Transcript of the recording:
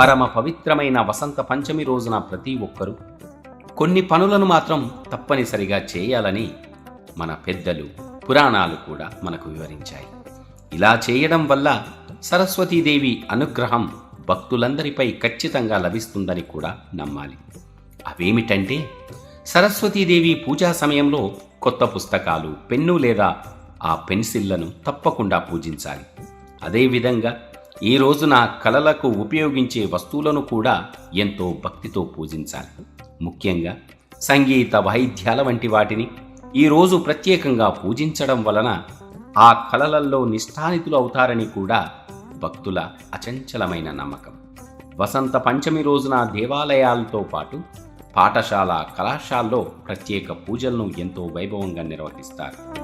పరమ పవిత్రమైన వసంత పంచమి రోజున ప్రతి ఒక్కరూ కొన్ని పనులను మాత్రం తప్పనిసరిగా చేయాలని మన పెద్దలు పురాణాలు కూడా మనకు వివరించాయి. ఇలా చేయడం వల్ల సరస్వతీదేవి అనుగ్రహం భక్తులందరిపై ఖచ్చితంగా లభిస్తుందని కూడా నమ్మాలి. అవేమిటంటే, సరస్వతీదేవి పూజా సమయంలో కొత్త పుస్తకాలు, పెన్ను లేదా ఆ పెన్సిళ్లను తప్పకుండా పూజించాలి. అదేవిధంగా ఈ రోజున కళలకు ఉపయోగించే వస్తువులను కూడా ఎంతో భక్తితో పూజించాలి. ముఖ్యంగా సంగీత, వాయిద్యాల వంటి వాటిని ఈరోజు ప్రత్యేకంగా పూజించడం వలన ఆ కళలలో నిష్ఠానితులు అవుతారని కూడా భక్తుల అచంచలమైన నమ్మకం. వసంత పంచమి రోజున దేవాలయాలతో పాటు పాఠశాల, కళాశాలలో ప్రత్యేక పూజలను ఎంతో వైభవంగా నిర్వహిస్తారు.